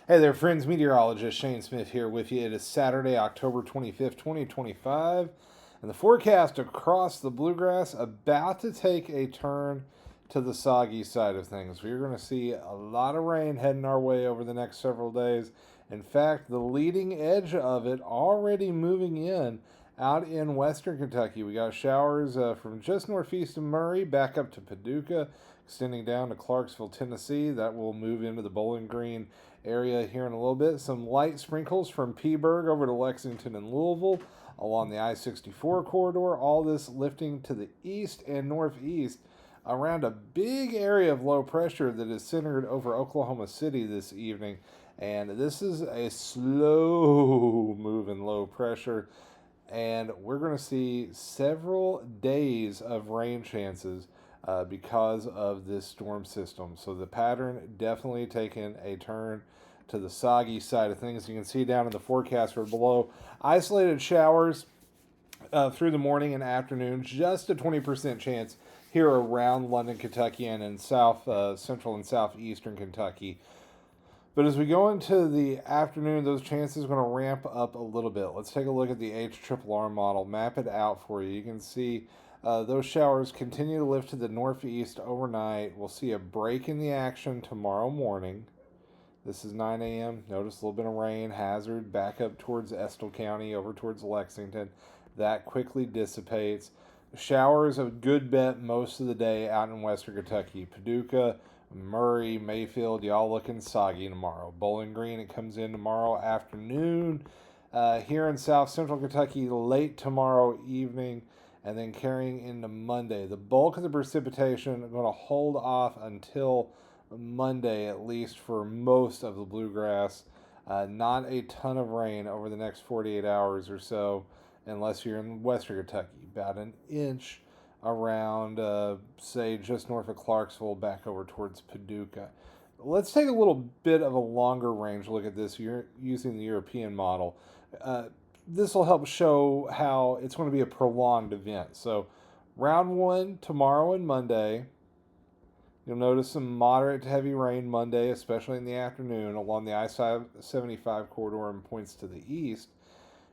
Hey there, friends. Meteorologist Shane Smith here with you. It is Saturday, October 25th, 2025, and the forecast across the bluegrass about to take a turn to the soggy side of things. We're going to see a lot of rain heading our way over the next several days. In fact, the leading edge of it already moving in out in western Kentucky. We got showers from just northeast of Murray back up to Paducah, extending down to Clarksville, Tennessee. That will move into the Bowling Green area here in a little bit. Some light sprinkles from Peaburg over to Lexington and Louisville along the I-64 corridor. All this lifting to the east and northeast around a big area of low pressure that is centered over Oklahoma City this evening. And this is a slow moving low pressure. And we're going to see several days of rain chances because of this storm system. So the pattern definitely taking a turn to the soggy side of things. You can see down in the forecast or below, isolated showers through the morning and afternoon, just a 20% chance here around London, Kentucky, and in central and southeastern Kentucky. But as we go into the afternoon, those chances are going to ramp up a little bit. Let's take a look at the HRRR model, map it out for you. You can see those showers continue to lift to the northeast overnight. We'll see a break in the action tomorrow morning. This is 9 a.m. Notice a little bit of rain, hazard, back up towards Estill County, over towards Lexington. That quickly dissipates. Showers a good bet most of the day out in western Kentucky. Paducah, Murray, Mayfield, y'all looking soggy tomorrow. Bowling Green, it comes in tomorrow afternoon. Here in south central Kentucky, late tomorrow evening, and then carrying into Monday. The bulk of the precipitation are going to hold off until Monday, at least for most of the bluegrass. Not a ton of rain over the next 48 hours or so, unless you're in western Kentucky. About an inch around, say, just north of Clarksville, back over towards Paducah. Let's take a little bit of a longer range look at this using the European model. This will help show how it's going to be a prolonged event. So, round one tomorrow and Monday. You'll notice some moderate to heavy rain Monday, especially in the afternoon, along the I-75 corridor and points to the east.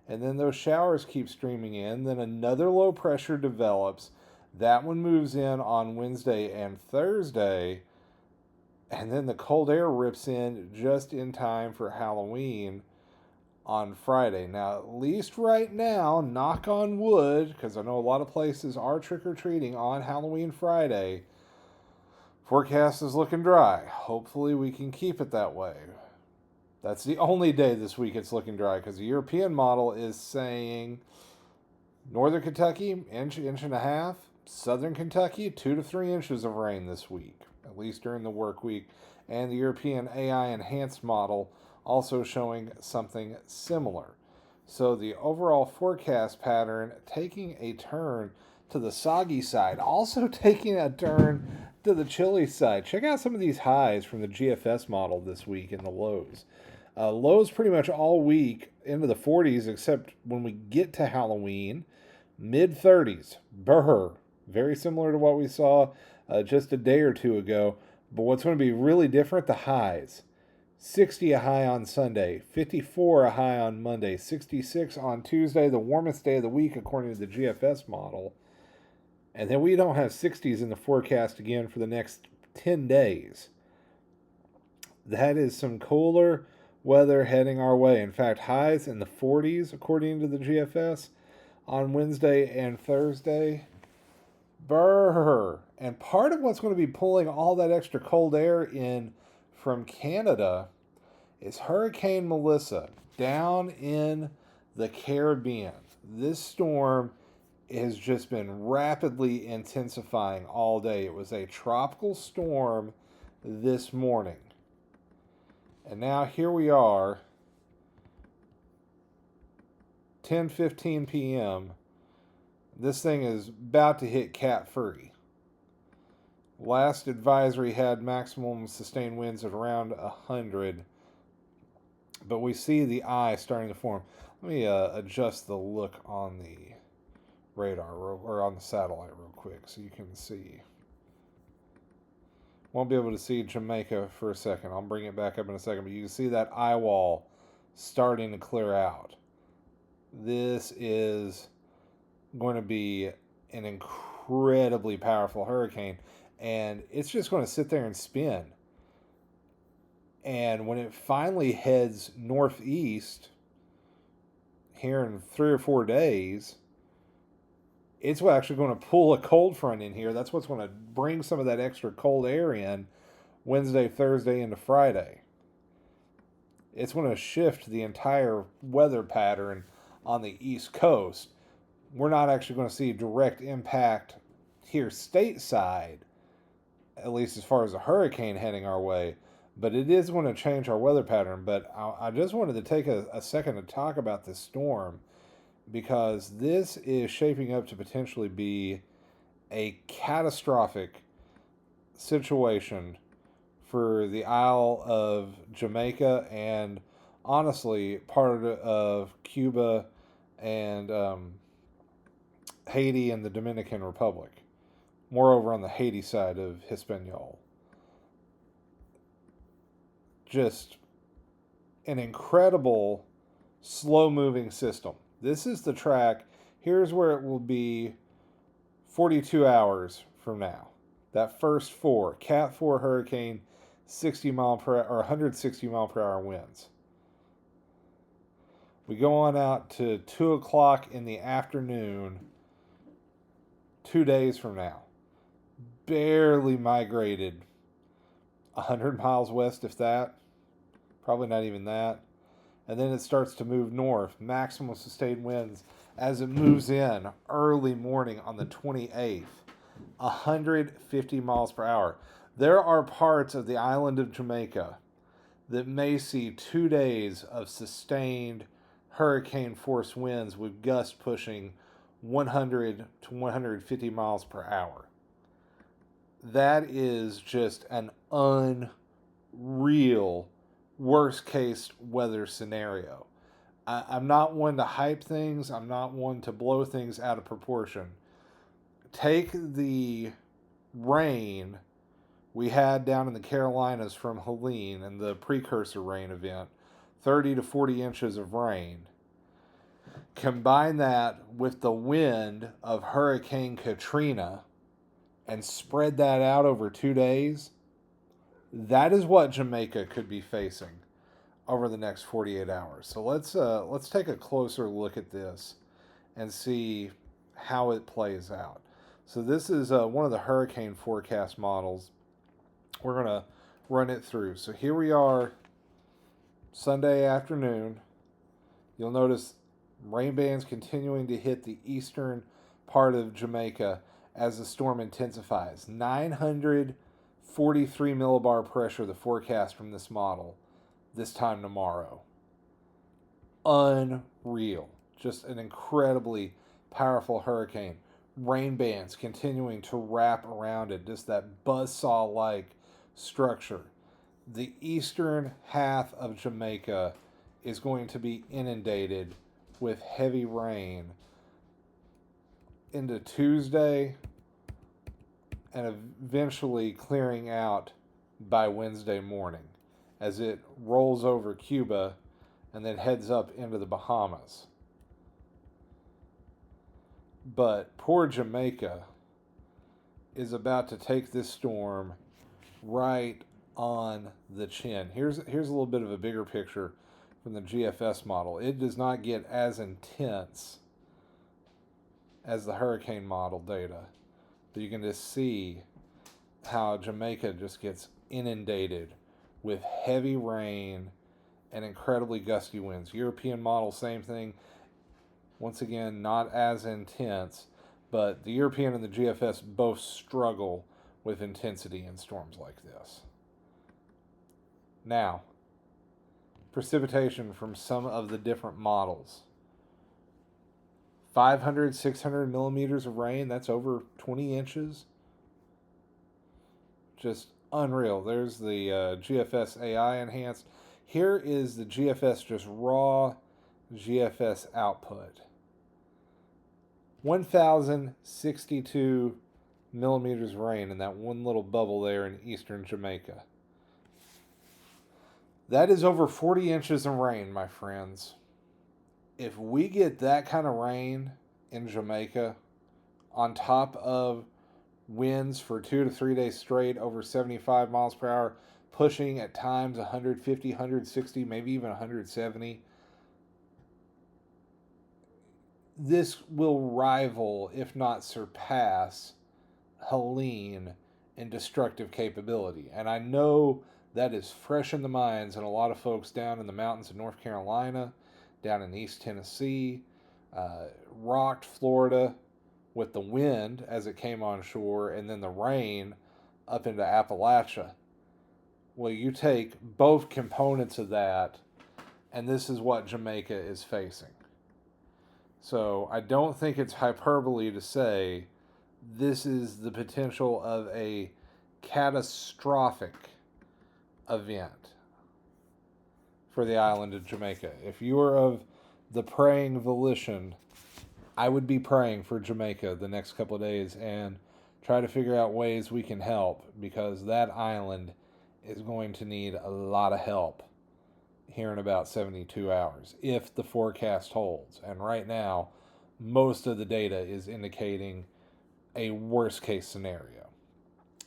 And then those showers keep streaming in. Then another low pressure develops. That one moves in on Wednesday and Thursday. And then the cold air rips in just in time for Halloween on Friday. Now, at least right now, knock on wood, because I know a lot of places are trick-or-treating on Halloween Friday, forecast is looking dry. Hopefully we can keep it that way. That's the only day this week it's looking dry, because the European model is saying northern Kentucky, inch and a half. Southern Kentucky, 2 to 3 inches of rain this week, at least during the work week. And the European AI enhanced model also showing something similar. So the overall forecast pattern taking a turn to the soggy side, also taking a turn to the chilly side. Check out some of these highs from the GFS model this week in the lows. Lows pretty much all week into the 40s, except when we get to Halloween, mid 30s. Brr. Very similar to what we saw just a day or two ago. But what's going to be really different, the highs. 60 a high on Sunday, 54 a high on Monday, 66 on Tuesday, the warmest day of the week according to the GFS model. And then we don't have 60s in the forecast again for the next 10 days. That is some cooler weather heading our way. In fact, highs in the 40s according to the GFS on Wednesday and Thursday. Brr. And part of what's going to be pulling all that extra cold air in from Canada is Hurricane Melissa down in the Caribbean. This storm has just been rapidly intensifying all day. It was a tropical storm this morning. And now here we are, 10:15 p.m. This thing is about to hit Cat 3. Last advisory had maximum sustained winds at around 100. But we see the eye starting to form. Let me adjust the look on the radar or on the satellite real quick so you can see. Won't be able to see Jamaica for a second. I'll bring it back up in a second, but you can see that eye wall starting to clear out. This is going to be an incredibly powerful hurricane, and it's just going to sit there and spin. And when it finally heads northeast here in 3 or 4 days, it's actually going to pull a cold front in here. That's what's going to bring some of that extra cold air in Wednesday, Thursday, into Friday. It's going to shift the entire weather pattern on the East Coast. We're not actually going to see direct impact here stateside, at least as far as a hurricane heading our way, but it is going to change our weather pattern. But I just wanted to take a second to talk about this storm, because this is shaping up to potentially be a catastrophic situation for the Isle of Jamaica and honestly part of Cuba and Haiti and the Dominican Republic. Moreover, on the Haiti side of Hispaniola. Just an incredible slow-moving system. This is the track. Here's where it will be 42 hours from now. That first four, Cat 4 hurricane, 60 mile per hour, or 160 mile per hour winds. We go on out to 2 o'clock in the afternoon, 2 days from now. Barely migrated 100 miles west, if that. Probably not even that. And then it starts to move north, maximum sustained winds as it moves in early morning on the 28th, 150 miles per hour. There are parts of the island of Jamaica that may see 2 days of sustained hurricane force winds with gusts pushing 100 to 150 miles per hour. That is just an unreal worst case weather scenario. I'm not one to hype things. I'm not one to blow things out of proportion. Take the rain we had down in the Carolinas from Helene and the precursor rain event, 30 to 40 inches of rain. Combine that with the wind of Hurricane Katrina and spread that out over 2 days. That is what Jamaica could be facing over the next 48 hours. So let's take a closer look at this and see how it plays out. So this is one of the hurricane forecast models. We're going to run it through. So here we are, Sunday afternoon. You'll notice rain bands continuing to hit the eastern part of Jamaica as the storm intensifies. 943 millibar pressure, the forecast from this model, this time tomorrow. Unreal. Just an incredibly powerful hurricane. Rain bands continuing to wrap around it, just that buzzsaw-like structure. The eastern half of Jamaica is going to be inundated with heavy rain into Tuesday and eventually clearing out by Wednesday morning as it rolls over Cuba and then heads up into the Bahamas. But poor Jamaica is about to take this storm right on the chin. Here's a little bit of a bigger picture from the GFS model. It does not get as intense as the hurricane model data, but you can just see how Jamaica just gets inundated with heavy rain and incredibly gusty winds. European model, same thing. Once again, not as intense, but the European and the GFS both struggle with intensity in storms like this. Now, precipitation from some of the different models. 500, 600 millimeters of rain, that's over 20 inches. Just unreal. There's the GFS AI enhanced. Here is the GFS, just raw GFS output. 1,062 millimeters of rain in that one little bubble there in eastern Jamaica. That is over 40 inches of rain, my friends. If we get that kind of rain in Jamaica, on top of winds for 2 to 3 days straight over 75 miles per hour, pushing at times 150, 160, maybe even 170, this will rival, if not surpass, Helene in destructive capability. And I know that is fresh in the minds and a lot of folks down in the mountains of North Carolina, down in East Tennessee, rocked Florida with the wind as it came on shore, and then the rain up into Appalachia. Well, you take both components of that, and this is what Jamaica is facing. So I don't think it's hyperbole to say this is the potential of a catastrophic event for the island of Jamaica. If you are of the praying volition, I would be praying for Jamaica the next couple of days and try to figure out ways we can help, because that island is going to need a lot of help here in about 72 hours if the forecast holds. And right now, most of the data is indicating a worst case scenario.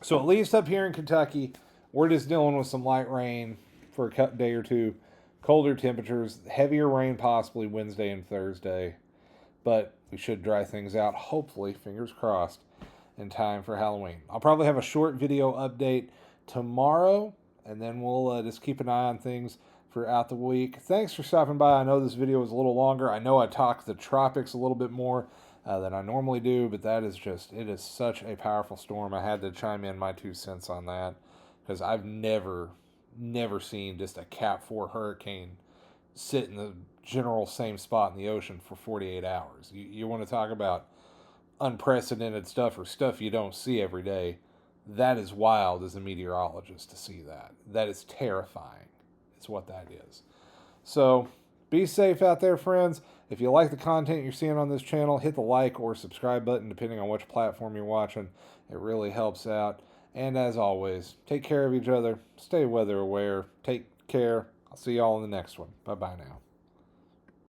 So at least up here in Kentucky, we're just dealing with some light rain for a day or two, colder temperatures, heavier rain possibly Wednesday and Thursday. But we should dry things out, hopefully, fingers crossed, in time for Halloween. I'll probably have a short video update tomorrow, and then we'll just keep an eye on things throughout the week. Thanks for stopping by. I know this video was a little longer. I know I talked the tropics a little bit more than I normally do, but that is just, it is such a powerful storm. I had to chime in my 2 cents on that, because I've never seen just a Cat 4 hurricane sit in the general same spot in the ocean for 48 hours. You want to talk about unprecedented stuff, or stuff you don't see every day. That is wild as a meteorologist to see that. That is terrifying. It's what that is. So be safe out there, friends. If you like the content you're seeing on this channel, hit the like or subscribe button depending on which platform you're watching. It really helps out. And as always, take care of each other. Stay weather aware. Take care. I'll see y'all in the next one. Bye-bye now.